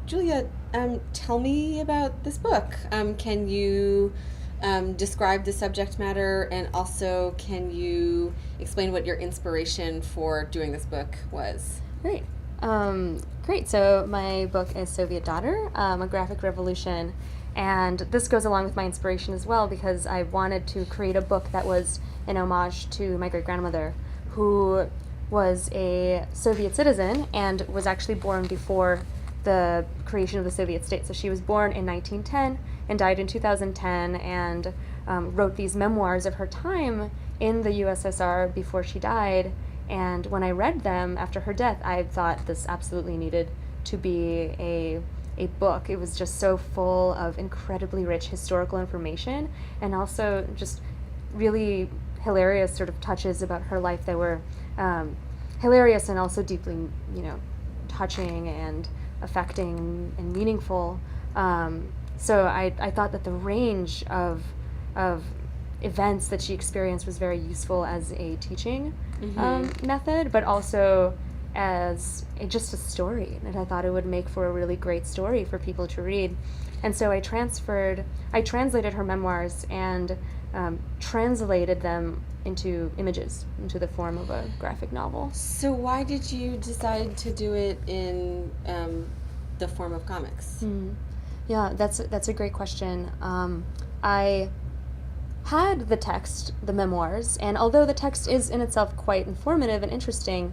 Julia, tell me about this book. Can you describe the subject matter, and also can you explain what your inspiration for doing this book was? Great. Great. So my book is Soviet Daughter, a graphic revolution. And this goes along with my inspiration as well because I wanted to create a book that was an homage to my great-grandmother, who was a Soviet citizen and was actually born before the creation of the Soviet state. So she was born in 1910 and died in 2010 and wrote these memoirs of her time in the USSR before she died. And when I read them after her death, I thought this absolutely needed to be a book. It was just so full of incredibly rich historical information and also just really hilarious sort of touches about her life that were hilarious and also deeply, touching and affecting and meaningful. So I thought that the range of events that she experienced was very useful as a teaching method, but also as just a story. And I thought it would make for a really great story for people to read. And so I translated her memoirs and translated them into images, into the form of a graphic novel. So why did you decide to do it in the form of comics? Yeah, that's a great question. I had the text, the memoirs, and although the text is in itself quite informative and interesting,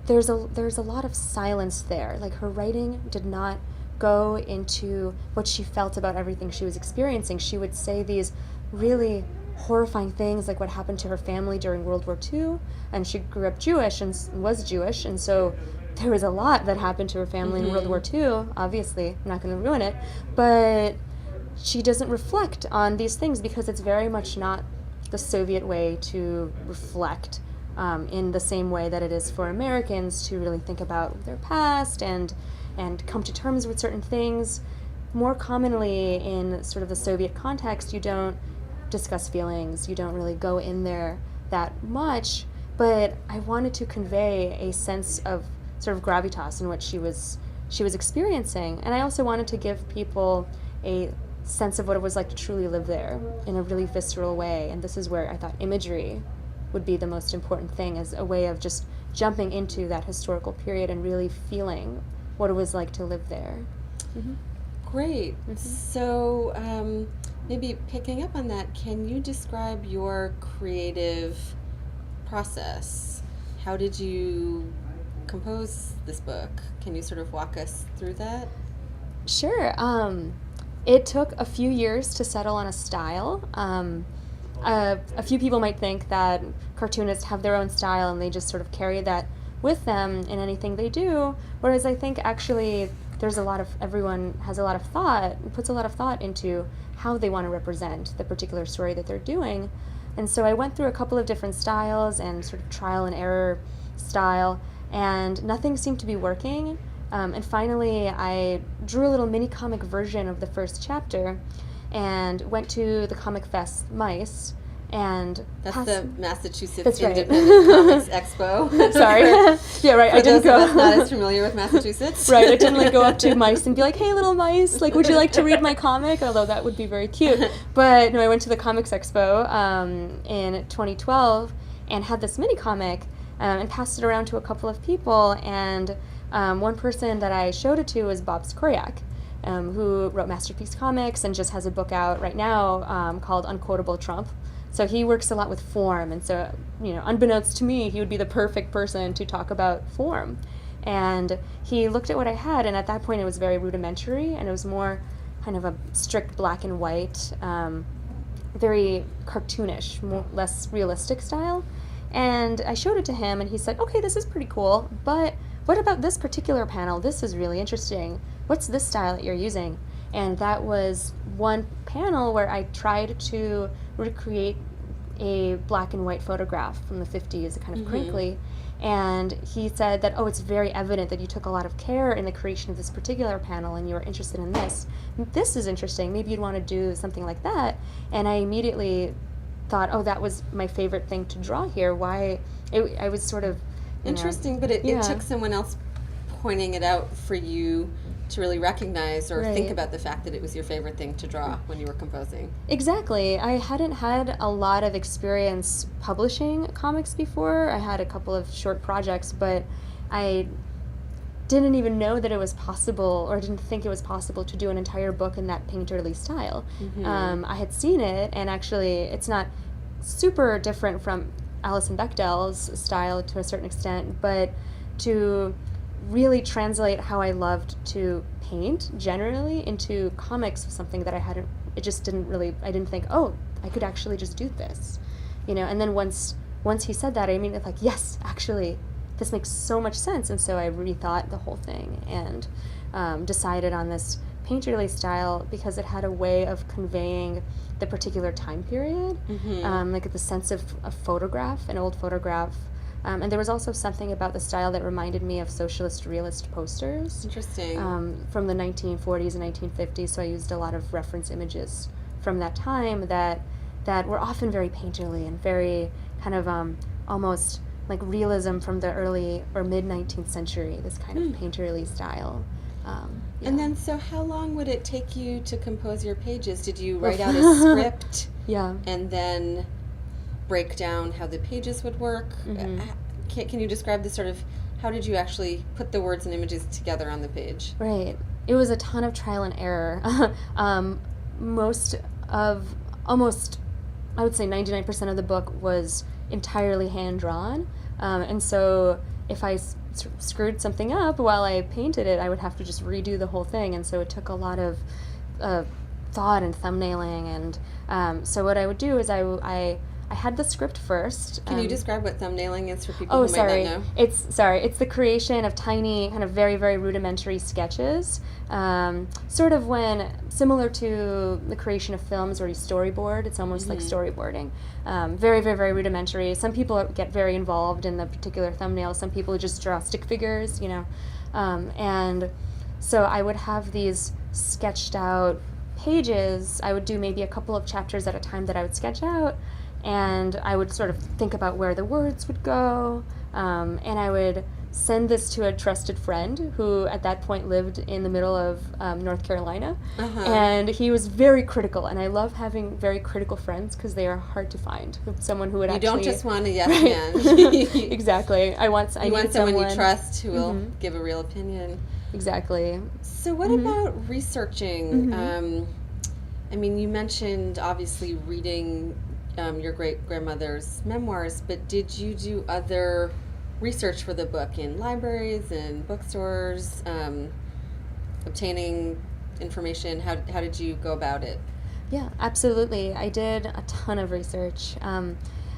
there's a lot of silence there. Like, her writing did not go into what she felt about everything she was experiencing. She would say these really horrifying things, like what happened to her family during World War II, and she grew up Jewish and was Jewish, and so there was a lot that happened to her family in World War II. Obviously, I'm not going to ruin it, but she doesn't reflect on these things because it's very much not the Soviet way to reflect in the same way that it is for Americans to really think about their past and come to terms with certain things. More commonly in sort of the Soviet context, you don't discuss feelings, you don't really go in there that much, but I wanted to convey a sense of sort of gravitas in what she was experiencing, and I also wanted to give people a sense of what it was like to truly live there in a really visceral way. And this is where I thought imagery would be the most important thing, as a way of just jumping into that historical period and really feeling what it was like to live there. Great. So maybe picking up on that, can you describe your creative process? How did you compose this book? Can you sort of walk us through that? Sure. It took a few years to settle on a style. A few people might think that cartoonists have their own style and they just sort of carry that with them in anything they do, whereas I think actually everyone has a lot of thought, puts a lot of thought into how they want to represent the particular story that they're doing. And so I went through a couple of different styles and sort of trial and error style, and nothing seemed to be working. And finally, I drew a little mini comic version of the first chapter and went to the Comic Fest Mice. And that's the Massachusetts That's right. Independent Comics Expo. Sorry. Yeah, right. For I didn't those of go. us not as familiar with Massachusetts. Right. I didn't go up to mice and be like, "Hey, little mice, would you like to read my comic?" Although that would be very cute. But no, I went to the Comics Expo in 2012 and had this mini comic and passed it around to a couple of people. And one person that I showed it to was Bob Skoriak, who wrote Masterpiece Comics and just has a book out right now called Unquotable Trump. So he works a lot with form, and so, unbeknownst to me, he would be the perfect person to talk about form. And he looked at what I had, and at that point it was very rudimentary, and it was more kind of a strict black and white, very cartoonish, less realistic style. And I showed it to him, and he said, "Okay, this is pretty cool, but what about this particular panel? This is really interesting. What's this style that you're using?" And that was one panel where I tried to recreate a black and white photograph from the 50s, kind of crinkly. And he said that, "Oh, it's very evident that you took a lot of care in the creation of this particular panel and you were interested in this. This is interesting. Maybe you'd want to do something like that." And I immediately thought, oh, that was my favorite thing to draw here. I was sort of... Interesting, but it took someone else pointing it out for you to really recognize or think Right. about the fact that it was your favorite thing to draw when you were composing. Exactly. I hadn't had a lot of experience publishing comics before. I had a couple of short projects, but I didn't even know that it was possible, or didn't think it was possible to do an entire book in that painterly style. I had seen it, and actually it's not super different from Alison Bechdel's style to a certain extent, but to really translate how I loved to paint generally into comics was something that it just didn't really, I didn't think, oh, I could actually just do this, and then once he said that, I immediately like, yes, actually, this makes so much sense. And so I rethought the whole thing and decided on this painterly style because it had a way of conveying the particular time period, like the sense of a photograph, an old photograph. And there was also something about the style that reminded me of socialist realist posters. Interesting. From the 1940s and 1950s. So I used a lot of reference images from that time that were often very painterly and very kind of almost like realism from the early or mid-19th century, this kind of painterly style. And then, so how long would it take you to compose your pages? Did you write out a script Yeah. and then break down how the pages would work? Can you describe the sort of, how did you actually put the words and images together on the page? Right. It was a ton of trial and error. Almost, I would say 99% of the book was entirely hand-drawn. And so if I screwed something up while I painted it, I would have to just redo the whole thing. And so it took a lot of thought and thumbnailing. And so what I would do is I had the script first. Can you describe what thumbnailing is for people who might not know? It's the creation of tiny, kind of very, very rudimentary sketches. Sort of similar to the creation of films where you storyboard, it's almost like storyboarding. Very, very, very rudimentary. Some people get very involved in the particular thumbnail. Some people just draw stick figures, and so I would have these sketched out pages. I would do maybe a couple of chapters at a time that I would sketch out, and I would sort of think about where the words would go, and I would send this to a trusted friend who at that point lived in the middle of North Carolina, and he was very critical, and I love having very critical friends because they are hard to find. Someone who would You actually... don't just want a yes man. Exactly. I want someone you trust who will give a real opinion. Exactly. So what about researching? I mean, you mentioned obviously reading your great-grandmother's memoirs, but did you do other research for the book in libraries and bookstores, obtaining information? How did you go about it? Yeah, absolutely. I did a ton of research.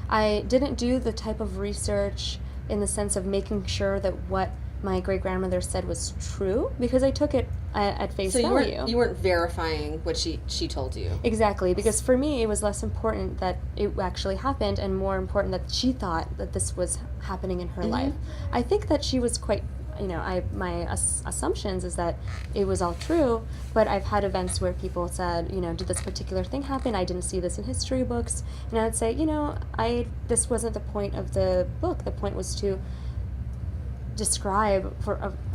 I didn't do the type of research in the sense of making sure that what my great-grandmother said was true, because I took it at face value. So you weren't verifying what she told you? Exactly, because for me it was less important that it actually happened and more important that she thought that this was happening in her life. I think that she was quite, my assumptions is that it was all true, but I've had events where people said, did this particular thing happen? I didn't see this in history books. And I would say, this wasn't the point of the book. The point was to describe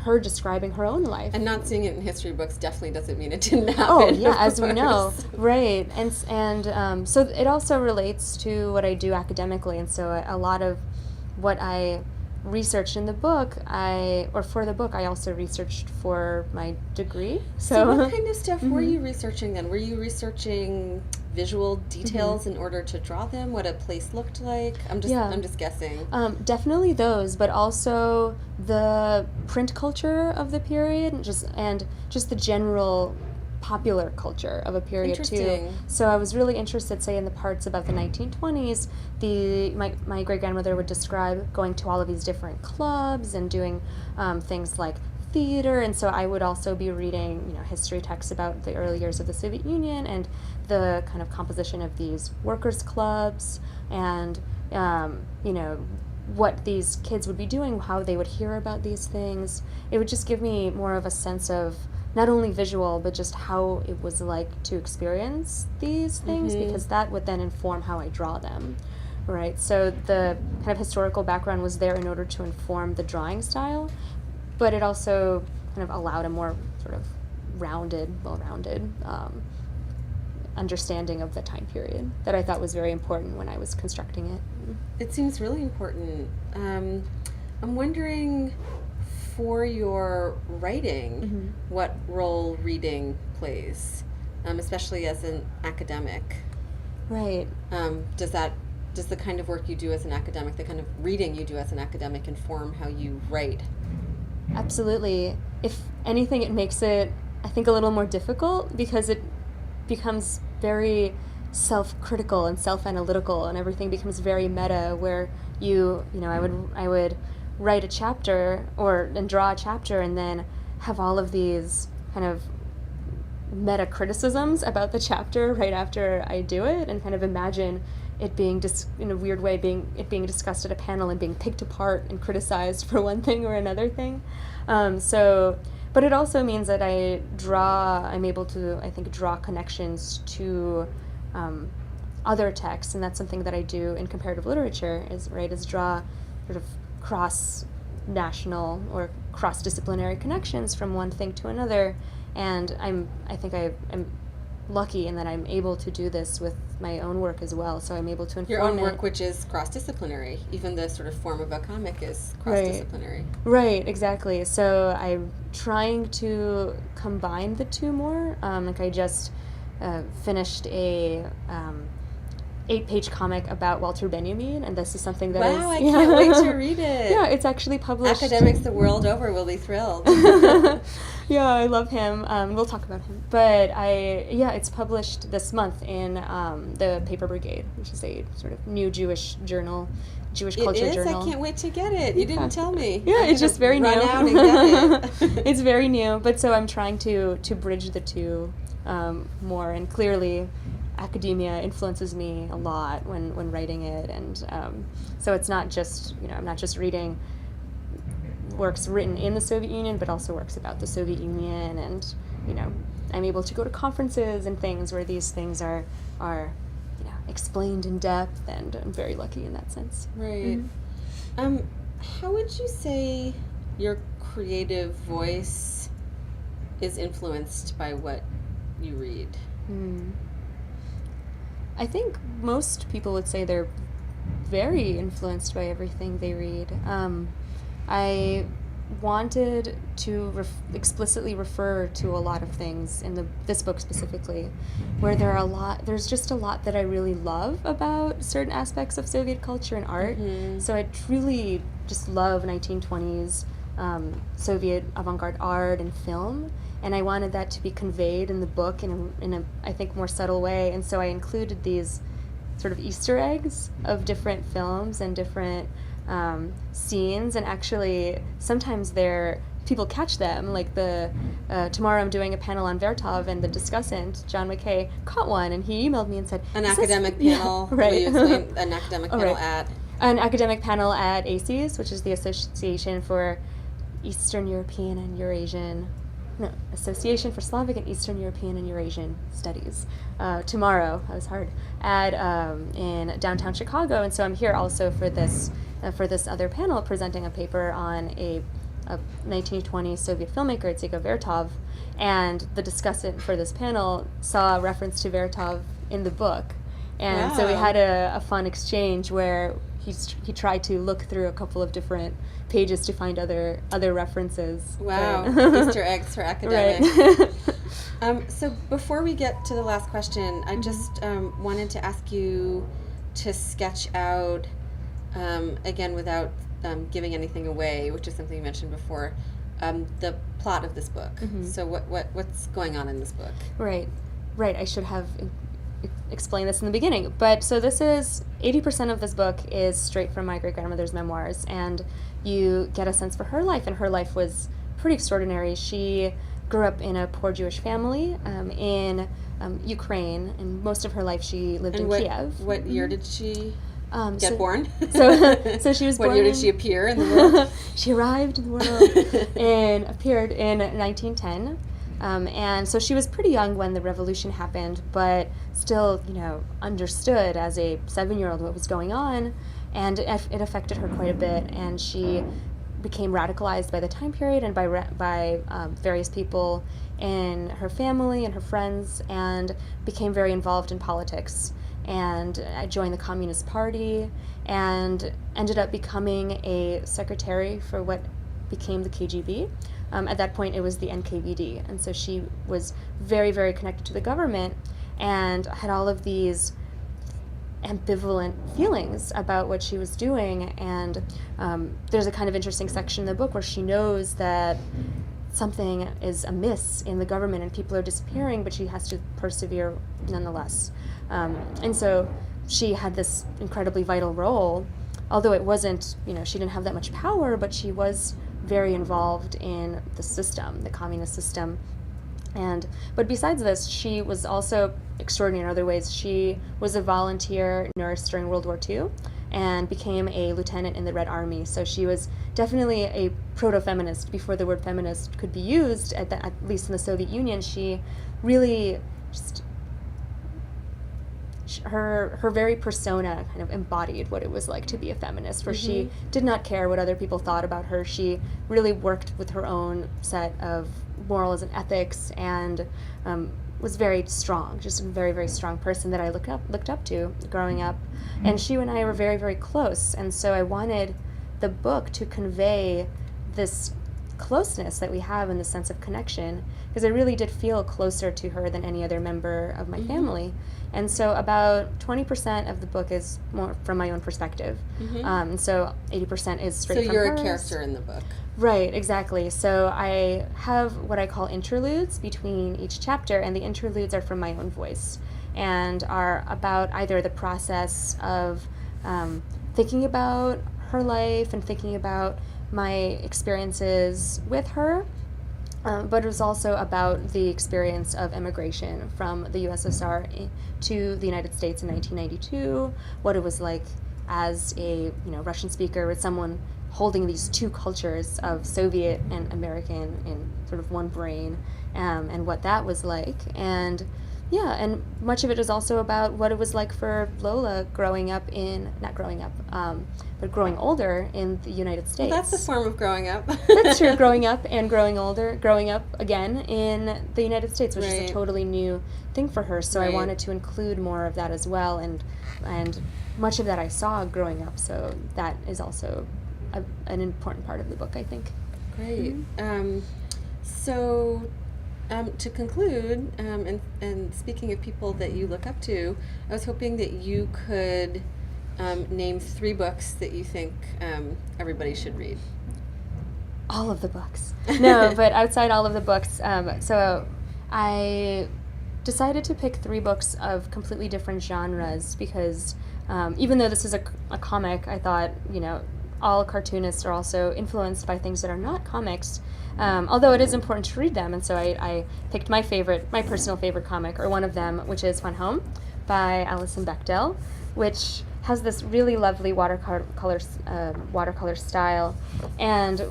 her describing her own life. And not seeing it in history books definitely doesn't mean it didn't happen. Oh yeah, as we know, right? And so it also relates to what I do academically, and so a lot of what I researched in the book, I also researched for my degree. So what kind of stuff were you researching then? Were you researching visual details in order to draw them? What a place looked like? I'm just guessing. Definitely those, but also the print culture of the period, and just the general popular culture of a period too. So I was really interested, say, in the parts about the 1920s. My great-grandmother would describe going to all of these different clubs and doing things like theater, and so I would also be reading, history texts about the early years of the Soviet Union and the kind of composition of these workers' clubs, and what these kids would be doing, how they would hear about these things. It would just give me more of a sense of not only visual, but just how it was like to experience these things, because that would then inform how I draw them, right? So the kind of historical background was there in order to inform the drawing style, but it also kind of allowed a more sort of well-rounded understanding of the time period that I thought was very important when I was constructing it. It seems really important. I'm wondering, for your writing, what role reading plays, especially as an academic. Right. Does the kind of work you do as an academic, the kind of reading you do as an academic, inform how you write? Absolutely. If anything, it makes it, I think, a little more difficult because it becomes very self-critical and self-analytical, and everything becomes very meta, where I would write a chapter and draw a chapter and then have all of these kind of meta criticisms about the chapter right after I do it, and kind of imagine it being in a weird way being discussed at a panel and being picked apart and criticized for one thing or another thing. But it also means that I'm able to, I think, draw connections to other texts, and that's something that I do in comparative literature, is draw sort of cross-national or cross-disciplinary connections from one thing to another. And I'm lucky in that I'm able to do this with my own work as well, so I'm able to inform your own work, it. which is cross-disciplinary. Even the sort of form of a comic is cross-disciplinary. Right, exactly. So I'm trying to combine the two more. I just finished a 8-page comic about Walter Benjamin, and this is something that Wow, I can't wait to read it. Yeah, it's actually published. Academics the world over will be thrilled. Yeah, I love him. We'll talk about him. But it's published this month in the Paper Brigade, which is a sort of new Jewish journal, Jewish culture journal. I can't wait to get it. You didn't tell me. Yeah, it's just very new. Run out and get it. It's very new, but so I'm trying to bridge the two more, and clearly academia influences me a lot when writing it, and so it's not just, I'm not just reading works written in the Soviet Union, but also works about the Soviet Union, and I'm able to go to conferences and things where these things are explained in depth, and I'm very lucky in that sense. Right. How would you say your creative voice is influenced by what you read? I think most people would say they're very influenced by everything they read. I wanted to explicitly refer to a lot of things in this book specifically, where there's just a lot that I really love about certain aspects of Soviet culture and art. So I truly just love 1920s Soviet avant-garde art and film, and I wanted that to be conveyed in the book in a I think more subtle way, and so I included these sort of Easter eggs of different films and different scenes, and actually sometimes people catch them, like tomorrow I'm doing a panel on Vertov, and the discussant, John McKay, caught one, and he emailed me and said, An academic panel? Yeah, right. Will you explain an academic panel at? An academic panel at ACEERES, which is the Association for Eastern European and Eurasian, Association for Slavic and Eastern European and Eurasian Studies. Tomorrow, that was hard, in downtown Chicago, and so I'm here also for this other panel presenting a paper on a 1920 Soviet filmmaker, Itzhak Vertov, and the discussant for this panel saw a reference to Vertov in the book, and so we had a fun exchange where he tried to look through a couple of different pages to find other references. Wow, Easter eggs for academics. Right. So before we get to the last question, I just wanted to ask you to sketch out, again without giving anything away, which is something you mentioned before, the plot of this book. So what's going on in this book? Right. I should have explained this in the beginning. But so 80% of this book is straight from my great-grandmother's memoirs, and you get a sense for her life, and her life was pretty extraordinary. She grew up in a poor Jewish family in Ukraine, and most of her life she lived in Kiev. What year did she get born? So she was born. What year did she appear in the world? She arrived in the world and appeared in 1910. And so she was pretty young when the revolution happened, but still, understood as a 7-year-old what was going on, and it affected her quite a bit. And she became radicalized by the time period and by various people in her family and her friends, and became very involved in politics. And I joined the Communist Party and ended up becoming a secretary for what became the KGB. At that point, it was the NKVD. And so she was very, very connected to the government and had all of these ambivalent feelings about what she was doing. And there's a kind of interesting section in the book where she knows that something is amiss in the government and people are disappearing, but she has to persevere nonetheless. And so she had this incredibly vital role, although it wasn't, she didn't have that much power, but she was very involved in the system, the communist system. But besides this, she was also extraordinary in other ways. She was a volunteer nurse during World War II and became a lieutenant in the Red Army. So she was definitely a proto-feminist before the word feminist could be used, at least in the Soviet Union. She really just, her very persona kind of embodied what it was like to be a feminist, where she did not care what other people thought about her. She really worked with her own set of morals and ethics, and was very strong, just a very, very strong person that I looked up to growing up. And she and I were very, very close, and so I wanted the book to convey this closeness that we have and the sense of connection, because I really did feel closer to her than any other member of my family. And so about 20% of the book is more from my own perspective. So 80% is straight from hers. So you're a character in the book. Right, exactly. So I have what I call interludes between each chapter, and the interludes are from my own voice and are about either the process of thinking about her life and thinking about my experiences with her, but it was also about the experience of immigration from the USSR to the United States in 1992, what it was like as a Russian speaker with someone holding these two cultures of Soviet and American in sort of one brain, and what that was like. And much of it is also about what it was like for Lola growing older in the United States. Well, that's a form of growing up. That's true, growing up and growing up again in the United States, which is a totally new thing for her. So I wanted to include more of that as well, and much of that I saw growing up, so that is also an important part of the book, I think. Great. To conclude, and speaking of people that you look up to, I was hoping that you could name 3 books that you think everybody should read. All of the books. No, but outside all of the books. So I decided to pick 3 books of completely different genres because even though this is a comic, I thought, all cartoonists are also influenced by things that are not comics, although it is important to read them. And so I picked my personal favorite comic, or one of them, which is Fun Home by Alison Bechdel, which has this really lovely watercolor style. And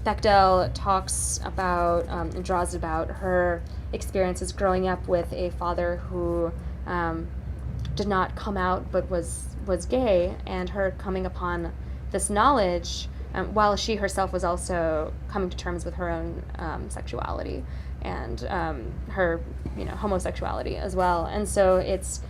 Bechdel talks about and draws about her experiences growing up with a father who did not come out but was gay, and her coming upon this knowledge while she herself was also coming to terms with her own sexuality and her homosexuality as well. And so it's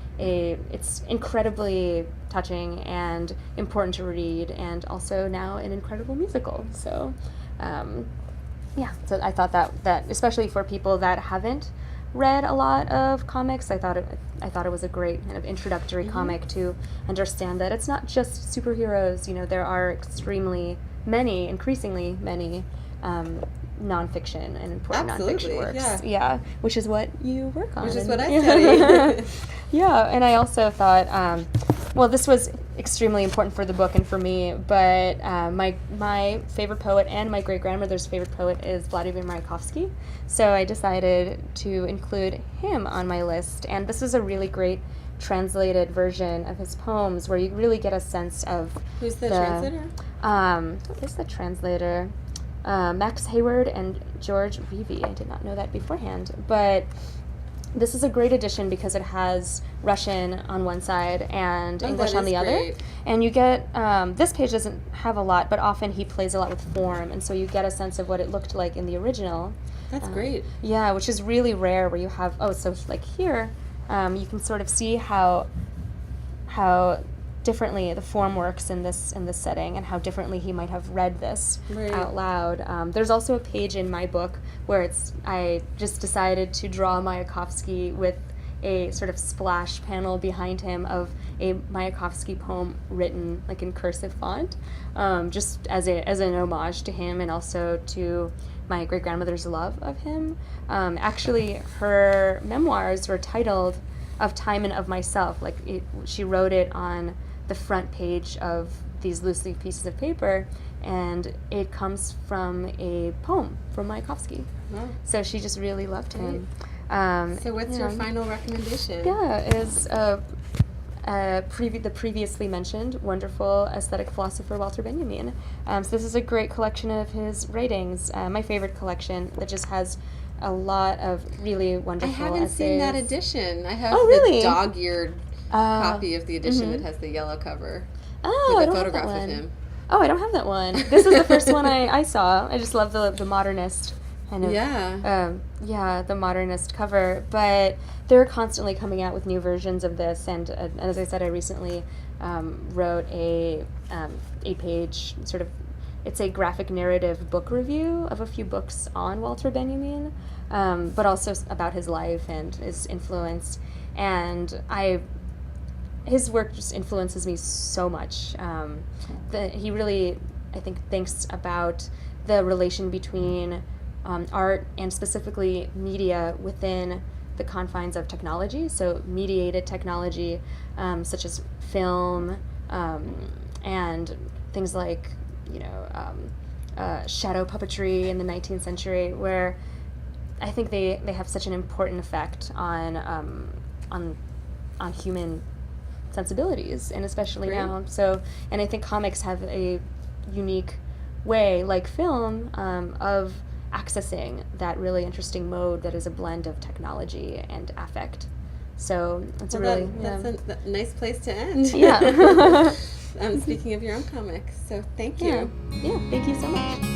incredibly touching and important to read, and also now an incredible musical. So so I thought that especially for people that haven't read a lot of comics, I thought it was a great kind of introductory comic to understand that it's not just superheroes. There are increasingly many nonfiction and important nonfiction works. Yeah, which is what you work on. Which is what I study. Yeah, and I also thought, this was extremely important for the book and for me, but my favorite poet and my great-grandmother's favorite poet is Vladimir Mayakovsky, so I decided to include him on my list, and this is a really great translated version of his poems where you really get a sense of Who's the translator? Who is the translator? Max Hayward and George Reevy. I did not know that beforehand, but this is a great edition because it has Russian on one side and English that on the is other. great. And you get, this page doesn't have a lot, but often he plays a lot with form, and so you get a sense of what it looked like in the original. That's great. Yeah, which is really rare where you have, so like here, you can sort of see how differently the form works in this setting, and how differently he might have read this Right. out loud. There's also a page in my book where I just decided to draw Mayakovsky with a sort of splash panel behind him of a Mayakovsky poem written like in cursive font, just as an homage to him and also to my great-grandmother's love of him. Actually, her memoirs were titled "Of Time and of Myself." She wrote it on the front page of these loose leaf pieces of paper, and it comes from a poem from Mayakovsky. Wow. So she just really loved him. So what's your final recommendation? Yeah, is the previously mentioned wonderful aesthetic philosopher Walter Benjamin. So this is a great collection of his writings, my favorite collection that just has a lot of really wonderful I haven't essays. seen that edition. I have really? the dog-eared copy of the edition mhm. that has the yellow cover Oh, with I a don't have photograph that of one. him. Oh, I don't have that one. This is the first one I saw. I just love the modernist kind of, the modernist cover. But they're constantly coming out with new versions of this, and as I said, I recently wrote a page sort of, it's a graphic narrative book review of a few books on Walter Benjamin, but also about his life and his influence. And his work just influences me so much. He really, I think, thinks about the relation between art and specifically media within the confines of technology, so mediated technology such as film and things like, shadow puppetry in the 19th century, where I think they have such an important effect on human sensibilities, and especially Great. now. So, and I think comics have a unique way, like film, of accessing that really interesting mode that is a blend of technology and affect. So it's that's a nice place to end. Yeah. Speaking of your own comics, so thank you. Yeah, thank you so much.